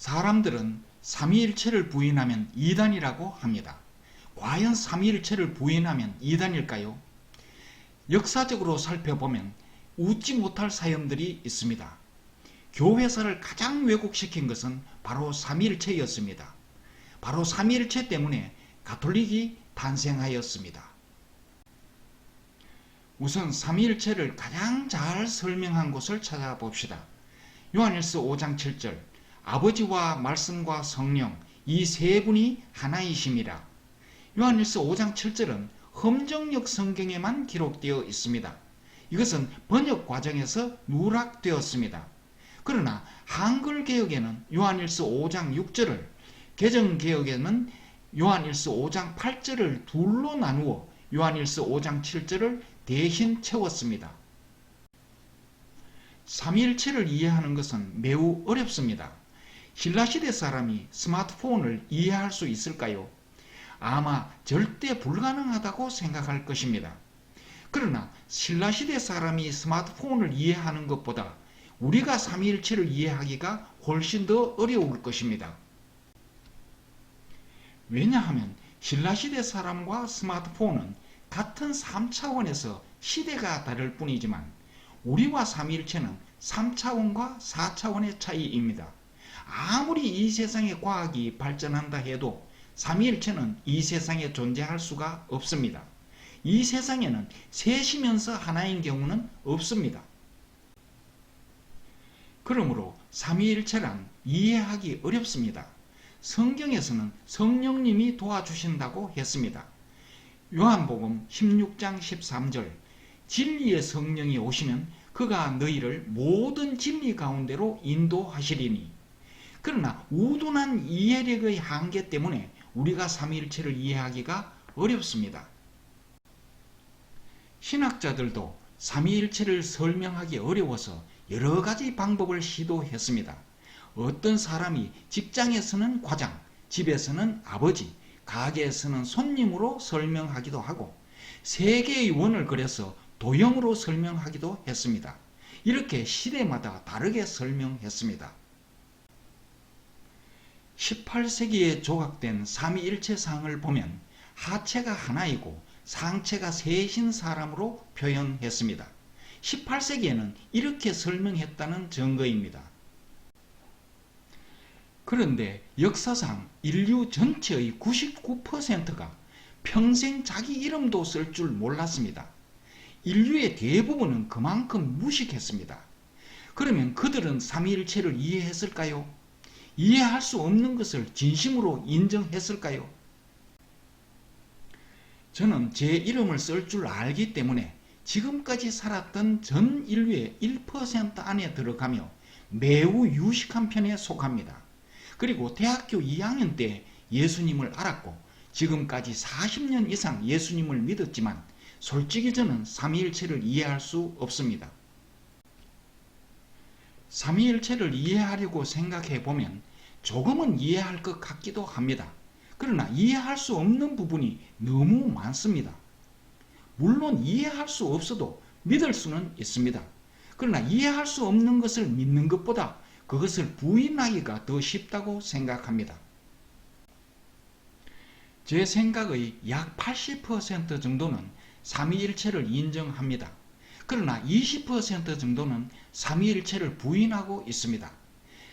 사람들은 삼위일체를 부인하면 이단이라고 합니다. 과연 삼위일체를 부인하면 이단일까요? 역사적으로 살펴보면 웃지 못할 사연들이 있습니다. 교회사를 가장 왜곡시킨 것은 바로 삼위일체였습니다. 바로 삼위일체 때문에 가톨릭이 탄생하였습니다. 우선 삼위일체를 가장 잘 설명한 곳을 찾아봅시다. 요한일서 5장 7절 아버지와 말씀과 성령 이 세 분이 하나이심이라. 요한일서 5장 7절은 험정역 성경에만 기록되어 있습니다. 이것은 번역 과정에서 누락되었습니다. 그러나 한글 개역에는 요한일서 5장 6절을, 개정 개역에는 요한일서 5장 8절을 둘로 나누어 요한일서 5장 7절을 대신 채웠습니다. 삼위일체를 이해하는 것은 매우 어렵습니다. 신라시대 사람이 스마트폰을 이해할 수 있을까요? 아마 절대 불가능하다고 생각할 것입니다. 그러나 신라시대 사람이 스마트폰을 이해하는 것보다 우리가 삼위일체를 이해하기가 훨씬 더 어려울 것입니다. 왜냐하면 신라시대 사람과 스마트폰은 같은 3차원에서 시대가 다를 뿐이지만 우리와 삼위일체는 3차원과 4차원의 차이입니다. 아무리 이 세상의 과학이 발전한다 해도 삼위일체는 이 세상에 존재할 수가 없습니다. 이 세상에는 셋이면서 하나인 경우는 없습니다. 그러므로 삼위일체란 이해하기 어렵습니다. 성경에서는 성령님이 도와주신다고 했습니다. 요한복음 16장 13절 진리의 성령이 오시면 그가 너희를 모든 진리 가운데로 인도하시리니. 그러나 우둔한 이해력의 한계 때문에 우리가 삼위일체를 이해하기가 어렵습니다. 신학자들도 삼위일체를 설명하기 어려워서 여러 가지 방법을 시도했습니다. 어떤 사람이 직장에서는 과장, 집에서는 아버지, 가게에서는 손님으로 설명하기도 하고 세 개의 원을 그려서 도형으로 설명하기도 했습니다. 이렇게 시대마다 다르게 설명했습니다. 18세기에 조각된 삼위일체상을 보면 하체가 하나이고 상체가 셋인 사람으로 표현했습니다. 18세기에는 이렇게 설명했다는 증거입니다. 그런데 역사상 인류 전체의 99%가 평생 자기 이름도 쓸 줄 몰랐습니다. 인류의 대부분은 그만큼 무식했습니다. 그러면 그들은 삼위일체를 이해했을까요? 이해할 수 없는 것을 진심으로 인정했을까요? 저는 제 이름을 쓸 줄 알기 때문에 지금까지 살았던 전 인류의 1% 안에 들어가며 매우 유식한 편에 속합니다. 그리고 대학교 2학년 때 예수님을 알았고 지금까지 40년 이상 예수님을 믿었지만 솔직히 저는 삼위일체를 이해할 수 없습니다. 삼위일체를 이해하려고 생각해 보면 조금은 이해할 것 같기도 합니다. 그러나 이해할 수 없는 부분이 너무 많습니다. 물론 이해할 수 없어도 믿을 수는 있습니다. 그러나 이해할 수 없는 것을 믿는 것보다 그것을 부인하기가 더 쉽다고 생각합니다. 제 생각의 약 80% 정도는 삼위일체를 인정합니다. 그러나 20% 정도는 삼위일체를 부인하고 있습니다.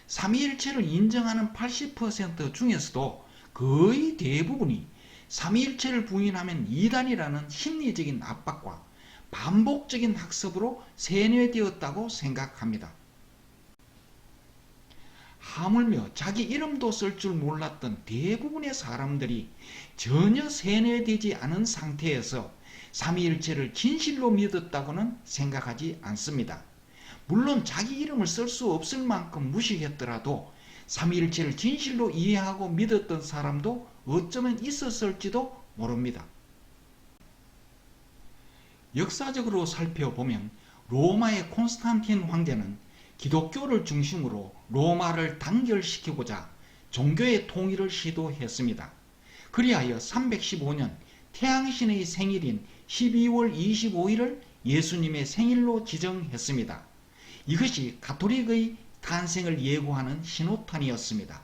삼위일체를 인정하는 80% 중에서도 거의 대부분이 삼위일체를 부인하면 이단이라는 심리적인 압박과 반복적인 학습으로 세뇌되었다고 생각합니다. 하물며 자기 이름도 쓸 줄 몰랐던 대부분의 사람들이 전혀 세뇌되지 않은 상태에서 삼위일체를 진실로 믿었다고는 생각하지 않습니다. 물론 자기 이름을 쓸 수 없을 만큼 무식했더라도 삼위일체를 진실로 이해하고 믿었던 사람도 어쩌면 있었을지도 모릅니다. 역사적으로 살펴보면 로마의 콘스탄틴 황제는 기독교를 중심으로 로마를 단결시키고자 종교의 통일을 시도했습니다. 그리하여 315년 태양신의 생일인 12월 25일을 예수님의 생일로 지정했습니다. 이것이 가톨릭의 탄생을 예고하는 신호탄이었습니다.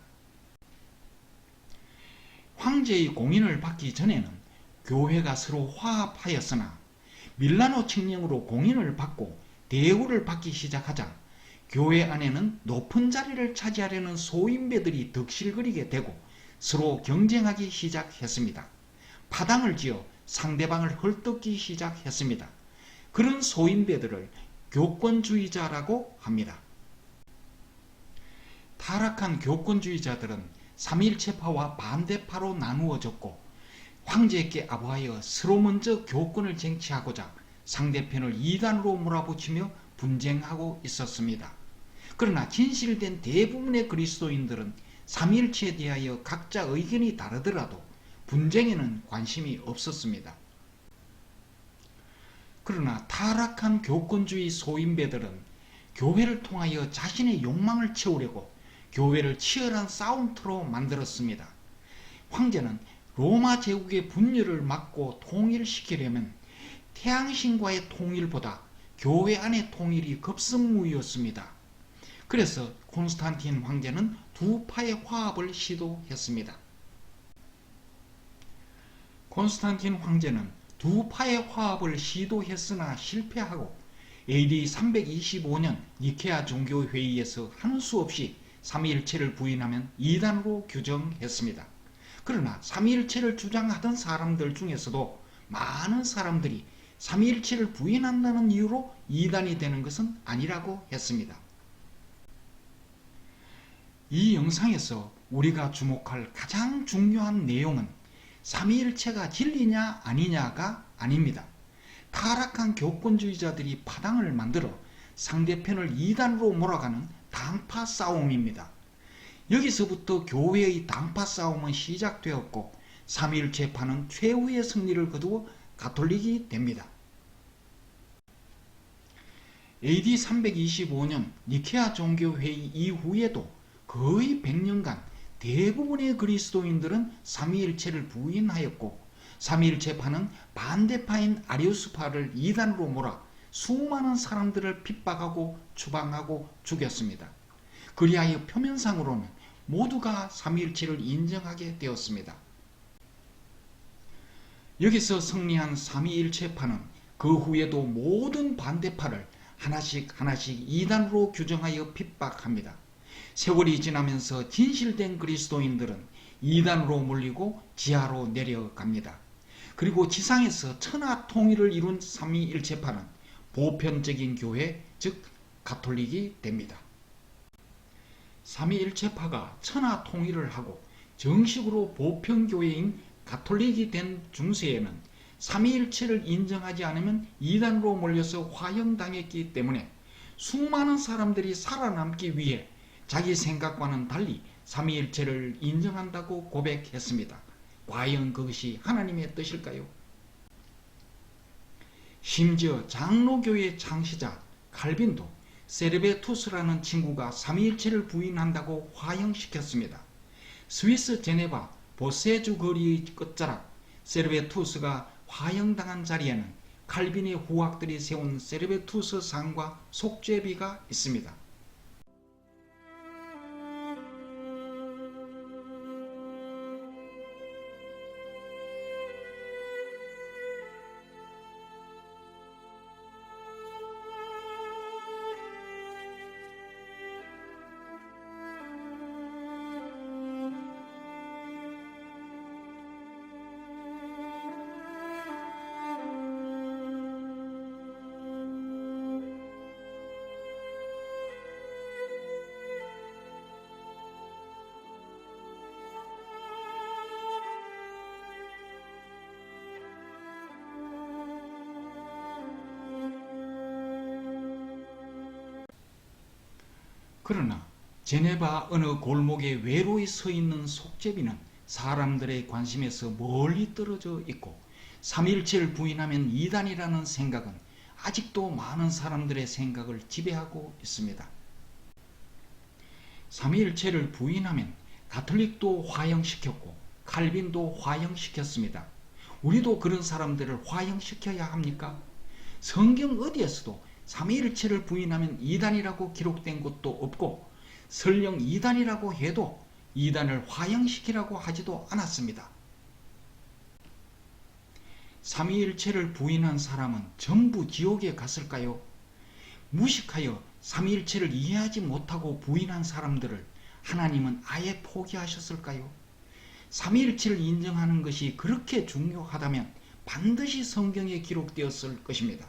황제의 공인을 받기 전에는 교회가 서로 화합하였으나 밀라노 칙령으로 공인을 받고 대우를 받기 시작하자 교회 안에는 높은 자리를 차지하려는 소인배들이 덕실거리게 되고 서로 경쟁하기 시작했습니다. 파당을 지어 상대방을 헐뜯기 시작했습니다. 그런 소인배들을 교권주의자라고 합니다. 타락한 교권주의자들은 삼위일체파와 반대파로 나누어졌고 황제에게 아부하여 서로 먼저 교권을 쟁취하고자 상대편을 이단으로 몰아붙이며 분쟁하고 있었습니다. 그러나 진실된 대부분의 그리스도인들은 삼위일체에 대하여 각자 의견이 다르더라도 분쟁에는 관심이 없었습니다. 그러나 타락한 교권주의 소인배들은 교회를 통하여 자신의 욕망을 채우려고 교회를 치열한 싸움터로 만들었습니다. 황제는 로마 제국의 분열을 막고 통일시키려면 태양신과의 통일보다 교회 안의 통일이 급선무였습니다. 그래서 콘스탄틴 황제는 두 파의 화합을 시도했습니다. 콘스탄틴 황제는 두 파의 화합을 시도했으나 실패하고 AD 325년 니케아 종교회의에서 하는 수 없이 삼위일체를 부인하면 이단으로 규정했습니다. 그러나 삼위일체를 주장하던 사람들 중에서도 많은 사람들이 삼위일체를 부인한다는 이유로 이단이 되는 것은 아니라고 했습니다. 이 영상에서 우리가 주목할 가장 중요한 내용은 삼위일체가 진리냐 아니냐가 아닙니다. 타락한 교권주의자들이 파당을 만들어 상대편을 이단으로 몰아가는 당파 싸움입니다. 여기서부터 교회의 당파 싸움은 시작되었고 삼위일체파는 최후의 승리를 거두어 가톨릭이 됩니다. AD 325년 니케아 종교회의 이후에도 거의 100년간 대부분의 그리스도인들은 삼위일체를 부인하였고 삼위일체파는 반대파인 아리우스파를 이단으로 몰아 수많은 사람들을 핍박하고 추방하고 죽였습니다. 그리하여 표면상으로는 모두가 삼위일체를 인정하게 되었습니다. 여기서 승리한 삼위일체파는 그 후에도 모든 반대파를 하나씩 이단으로 규정하여 핍박합니다. 세월이 지나면서 진실된 그리스도인들은 이단으로 몰리고 지하로 내려갑니다. 그리고 지상에서 천하 통일을 이룬 삼위일체파는 보편적인 교회, 즉 가톨릭이 됩니다. 삼위일체파가 천하 통일을 하고 정식으로 보편교회인 가톨릭이 된 중세에는 삼위일체를 인정하지 않으면 이단으로 몰려서 화형당했기 때문에 수많은 사람들이 살아남기 위해 자기 생각과는 달리 삼위일체를 인정한다고 고백했습니다. 과연 그것이 하나님의 뜻일까요? 심지어 장로교의 창시자 칼빈도 세르베투스라는 친구가 삼위일체를 부인한다고 화형시켰습니다. 스위스 제네바 보세주 거리의 끝자락 세르베투스가 화형당한 자리에는 칼빈의 후학들이 세운 세르베투스 상과 속죄비가 있습니다. 그러나 제네바 어느 골목에 외로이 서 있는 속죄비는 사람들의 관심에서 멀리 떨어져 있고 삼위일체를 부인하면 이단이라는 생각은 아직도 많은 사람들의 생각을 지배하고 있습니다. 삼위일체를 부인하면 가톨릭도 화형시켰고 칼빈도 화형시켰습니다. 우리도 그런 사람들을 화형시켜야 합니까? 성경 어디에서도 삼위일체를 부인하면 이단이라고 기록된 것도 없고 설령 이단이라고 해도 이단을 화형시키라고 하지도 않았습니다. 삼위일체를 부인한 사람은 전부 지옥에 갔을까요? 무식하여 삼위일체를 이해하지 못하고 부인한 사람들을 하나님은 아예 포기하셨을까요? 삼위일체를 인정하는 것이 그렇게 중요하다면 반드시 성경에 기록되었을 것입니다.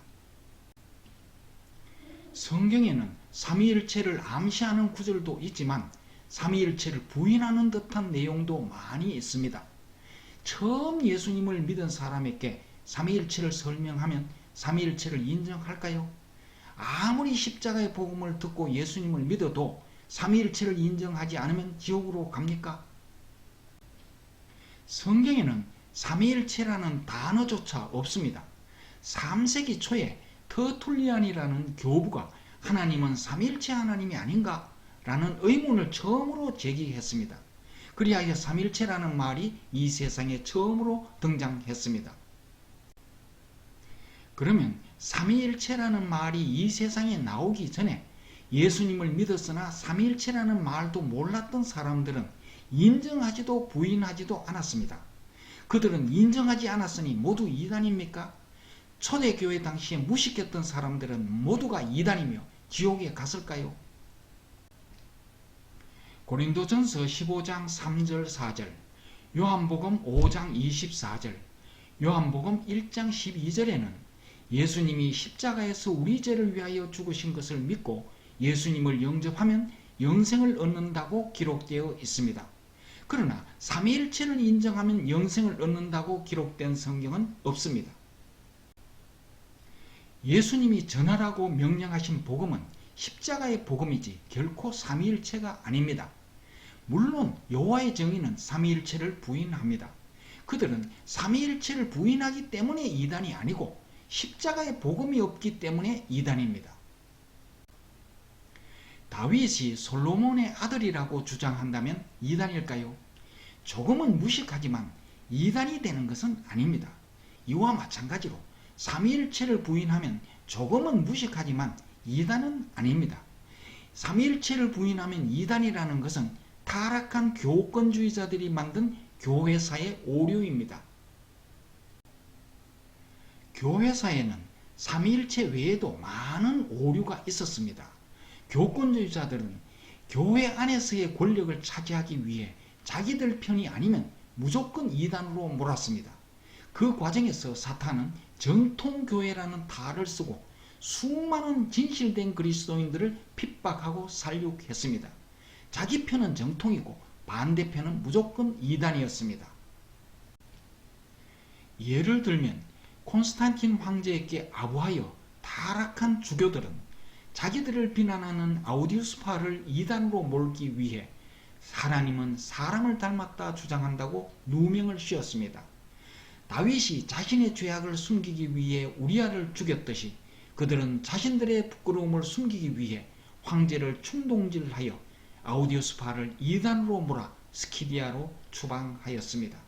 성경에는 삼위일체를 암시하는 구절도 있지만 삼위일체를 부인하는 듯한 내용도 많이 있습니다. 처음 예수님을 믿은 사람에게 삼위일체를 설명하면 삼위일체를 인정할까요? 아무리 십자가의 복음을 듣고 예수님을 믿어도 삼위일체를 인정하지 않으면 지옥으로 갑니까? 성경에는 삼위일체라는 단어조차 없습니다. 3세기 초에 터툴리안이라는 교부가 하나님은 삼위일체 하나님이 아닌가? 라는 의문을 처음으로 제기했습니다. 그리하여 삼위일체라는 말이 이 세상에 처음으로 등장했습니다. 그러면 삼위일체라는 말이 이 세상에 나오기 전에 예수님을 믿었으나 삼위일체라는 말도 몰랐던 사람들은 인정하지도 부인하지도 않았습니다. 그들은 인정하지 않았으니 모두 이단입니까? 초대교회 당시에 무식했던 사람들은 모두가 이단이며 지옥에 갔을까요? 고린도전서 15장 3절 4절, 요한복음 5장 24절, 요한복음 1장 12절에는 예수님이 십자가에서 우리 죄를 위하여 죽으신 것을 믿고 예수님을 영접하면 영생을 얻는다고 기록되어 있습니다. 그러나 삼위일체를 인정하면 영생을 얻는다고 기록된 성경은 없습니다. 예수님이 전하라고 명령하신 복음은 십자가의 복음이지 결코 삼위일체가 아닙니다. 물론 여호와의 정의는 삼위일체를 부인합니다. 그들은 삼위일체를 부인하기 때문에 이단이 아니고 십자가의 복음이 없기 때문에 이단입니다. 다윗이 솔로몬의 아들이라고 주장한다면 이단일까요? 조금은 무식하지만 이단이 되는 것은 아닙니다. 이와 마찬가지로 삼위일체를 부인하면 조금은 무식하지만 이단은 아닙니다. 삼위일체를 부인하면 이단이라는 것은 타락한 교권주의자들이 만든 교회사의 오류입니다. 교회사에는 삼위일체 외에도 많은 오류가 있었습니다. 교권주의자들은 교회 안에서의 권력을 차지하기 위해 자기들 편이 아니면 무조건 이단으로 몰았습니다. 그 과정에서 사탄은 정통교회라는 탈을 쓰고 수많은 진실된 그리스도인들을 핍박하고 살육했습니다. 자기 편은 정통이고 반대편은 무조건 이단이었습니다. 예를 들면 콘스탄틴 황제에게 아부하여 타락한 주교들은 자기들을 비난하는 아우디우스파를 이단으로 몰기 위해 하나님은 사람을 닮았다 주장한다고 누명을 씌웠습니다. 다윗이 자신의 죄악을 숨기기 위해 우리아를 죽였듯이 그들은 자신들의 부끄러움을 숨기기 위해 황제를 충동질하여 아우디우스파를 이단으로 몰아 스키디아로 추방하였습니다.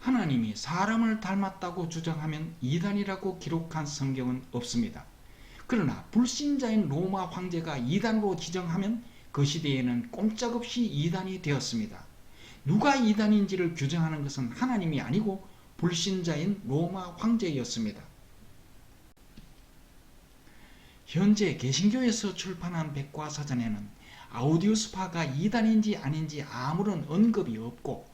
하나님이 사람을 닮았다고 주장하면 이단이라고 기록한 성경은 없습니다. 그러나 불신자인 로마 황제가 이단으로 지정하면 그 시대에는 꼼짝없이 이단이 되었습니다. 누가 이단인지를 규정하는 것은 하나님이 아니고 불신자인 로마 황제였습니다. 현재 개신교에서 출판한 백과사전에는 아우디우스파가 이단인지 아닌지 아무런 언급이 없고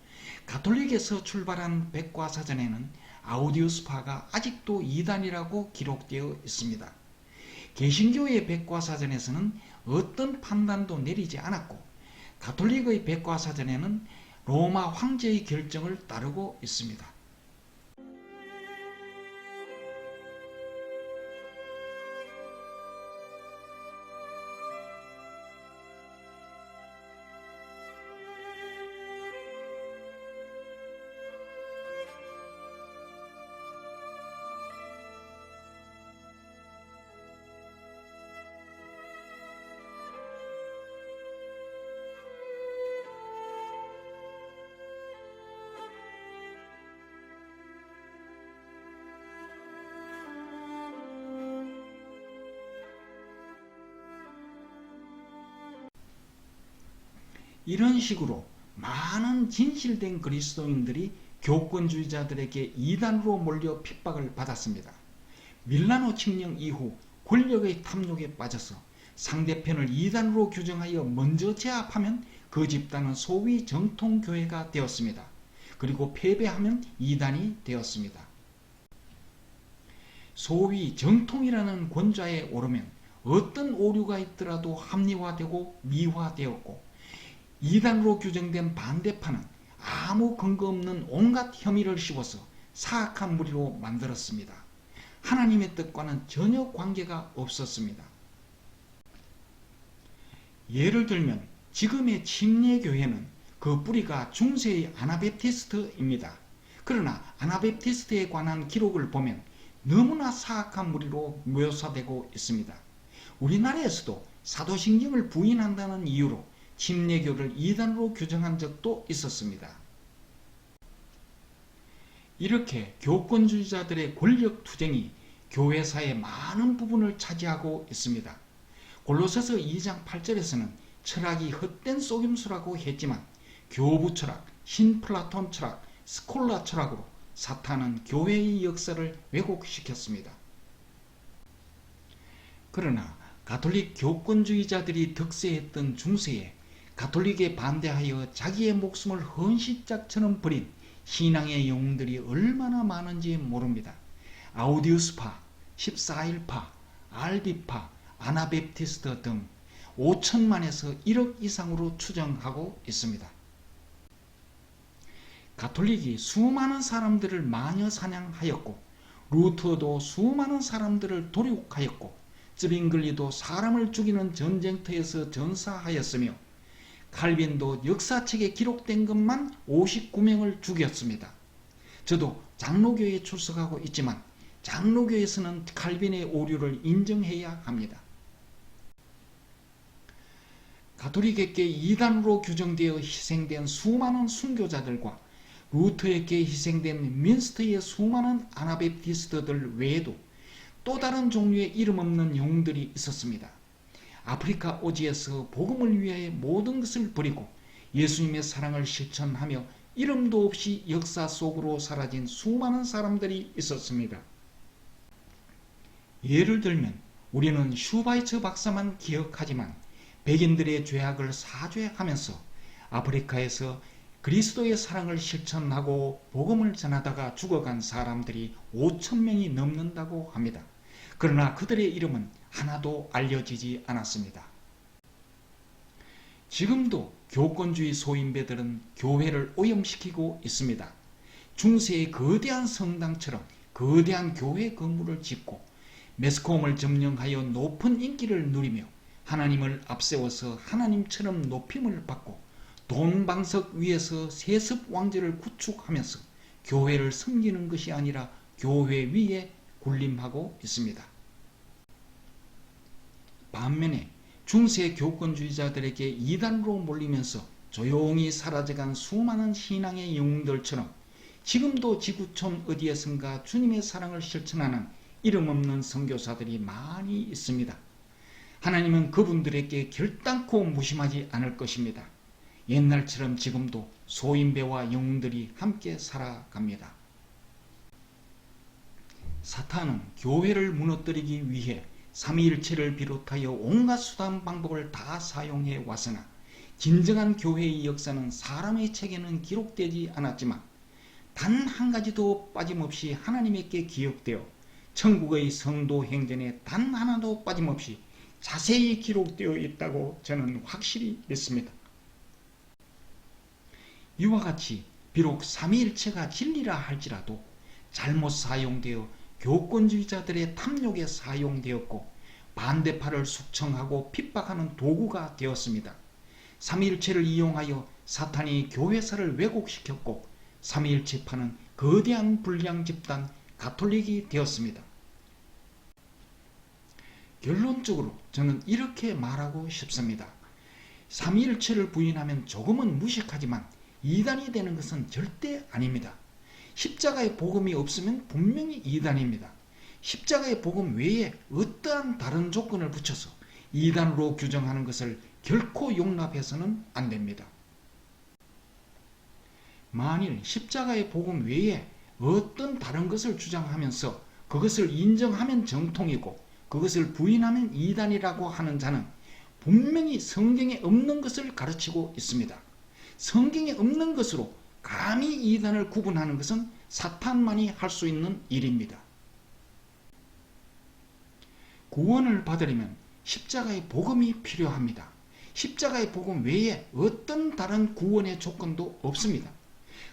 가톨릭에서 출발한 백과사전에는 아우디우스파가 아직도 이단이라고 기록되어 있습니다. 개신교의 백과사전에서는 어떤 판단도 내리지 않았고 가톨릭의 백과사전에는 로마 황제의 결정을 따르고 있습니다. 이런 식으로 많은 진실된 그리스도인들이 교권주의자들에게 이단으로 몰려 핍박을 받았습니다. 밀라노 칙령 이후 권력의 탐욕에 빠져서 상대편을 이단으로 규정하여 먼저 제압하면 그 집단은 소위 정통교회가 되었습니다. 그리고 패배하면 이단이 되었습니다. 소위 정통이라는 권좌에 오르면 어떤 오류가 있더라도 합리화되고 미화되었고, 이단으로 규정된 반대파는 아무 근거 없는 온갖 혐의를 씌워서 사악한 무리로 만들었습니다. 하나님의 뜻과는 전혀 관계가 없었습니다. 예를 들면 지금의 침례교회는 그 뿌리가 중세의 아나베프티스트입니다. 그러나 아나베프티스트에 관한 기록을 보면 너무나 사악한 무리로 묘사되고 있습니다. 우리나라에서도 사도신경을 부인한다는 이유로 침례교를 이단으로 규정한 적도 있었습니다. 이렇게 교권주의자들의 권력투쟁이 교회사의 많은 부분을 차지하고 있습니다. 골로새서 2장 8절에서는 철학이 헛된 속임수라고 했지만 교부 철학, 신플라톤 철학, 스콜라 철학으로 사탄은 교회의 역사를 왜곡시켰습니다. 그러나 가톨릭 교권주의자들이 득세했던 중세에 가톨릭에 반대하여 자기의 목숨을 헌신짝처럼 버린 신앙의 영웅들이 얼마나 많은지 모릅니다. 아우디우스파, 14일파, 알비파, 아나베프티스트 등 5천만에서 1억 이상으로 추정하고 있습니다. 가톨릭이 수많은 사람들을 마녀 사냥하였고, 루터도 수많은 사람들을 도륙하였고, 쯔빙글리도 사람을 죽이는 전쟁터에서 전사하였으며, 칼빈도 역사책에 기록된 것만 59명을 죽였습니다. 저도 장로교에 출석하고 있지만 장로교에서는 칼빈의 오류를 인정해야 합니다. 가톨릭에게 이단으로 규정되어 희생된 수많은 순교자들과 루터에게 희생된 민스터의 수많은 아나베프티스트들 외에도 또 다른 종류의 이름 없는 영웅들이 있었습니다. 아프리카 오지에서 복음을 위해 모든 것을 버리고 예수님의 사랑을 실천하며 이름도 없이 역사 속으로 사라진 수많은 사람들이 있었습니다. 예를 들면 우리는 슈바이처 박사만 기억하지만 백인들의 죄악을 사죄하면서 아프리카에서 그리스도의 사랑을 실천하고 복음을 전하다가 죽어간 사람들이 5,000명이 넘는다고 합니다. 그러나 그들의 이름은 하나도 알려지지 않았습니다. 지금도 교권주의 소인배들은 교회를 오염시키고 있습니다. 중세의 거대한 성당처럼 거대한 교회 건물을 짓고 매스컴을 점령하여 높은 인기를 누리며 하나님을 앞세워서 하나님처럼 높임을 받고 돈방석 위에서 세습 왕조를 구축하면서 교회를 섬기는 것이 아니라 교회 위에 군림하고 있습니다. 반면에 중세 교권주의자들에게 이단으로 몰리면서 조용히 사라져간 수많은 신앙의 영웅들처럼 지금도 지구촌 어디에선가 주님의 사랑을 실천하는 이름 없는 선교사들이 많이 있습니다. 하나님은 그분들에게 결단코 무심하지 않을 것입니다. 옛날처럼 지금도 소인배와 영웅들이 함께 살아갑니다. 사탄은 교회를 무너뜨리기 위해 삼위일체를 비롯하여 온갖 수단 방법을 다 사용해 왔으나 진정한 교회의 역사는 사람의 책에는 기록되지 않았지만 단 한 가지도 빠짐없이 하나님께 기억되어 천국의 성도 행전에 단 하나도 빠짐없이 자세히 기록되어 있다고 저는 확실히 믿습니다. 이와 같이 비록 삼위일체가 진리라 할지라도 잘못 사용되어 교권주의자들의 탐욕에 사용되었고 반대파를 숙청하고 핍박하는 도구가 되었습니다. 삼위일체를 이용하여 사탄이 교회사를 왜곡시켰고 삼위일체파는 거대한 불량 집단 가톨릭이 되었습니다. 결론적으로 저는 이렇게 말하고 싶습니다. 삼위일체를 부인하면 조금은 무식하지만 이단이 되는 것은 절대 아닙니다. 십자가의 복음이 없으면 분명히 이단입니다. 십자가의 복음 외에 어떠한 다른 조건을 붙여서 이단으로 규정하는 것을 결코 용납해서는 안 됩니다. 만일 십자가의 복음 외에 어떤 다른 것을 주장하면서 그것을 인정하면 정통이고 그것을 부인하면 이단이라고 하는 자는 분명히 성경에 없는 것을 가르치고 있습니다. 성경에 없는 것으로 감히 이단을 구분하는 것은 사탄만이 할 수 있는 일입니다. 구원을 받으려면 십자가의 복음이 필요합니다. 십자가의 복음 외에 어떤 다른 구원의 조건도 없습니다.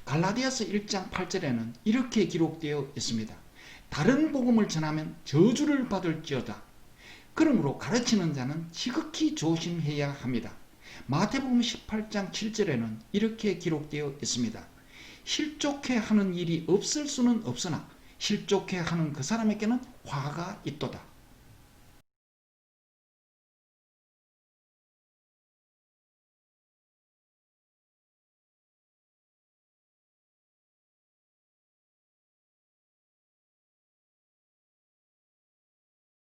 갈라디아서 1장 8절에는 이렇게 기록되어 있습니다. 다른 복음을 전하면 저주를 받을지어다. 그러므로 가르치는 자는 지극히 조심해야 합니다. 마태복음 18장 7절에는 이렇게 기록되어 있습니다. 실족해 하는 일이 없을 수는 없으나 실족해 하는 그 사람에게는 화가 있도다.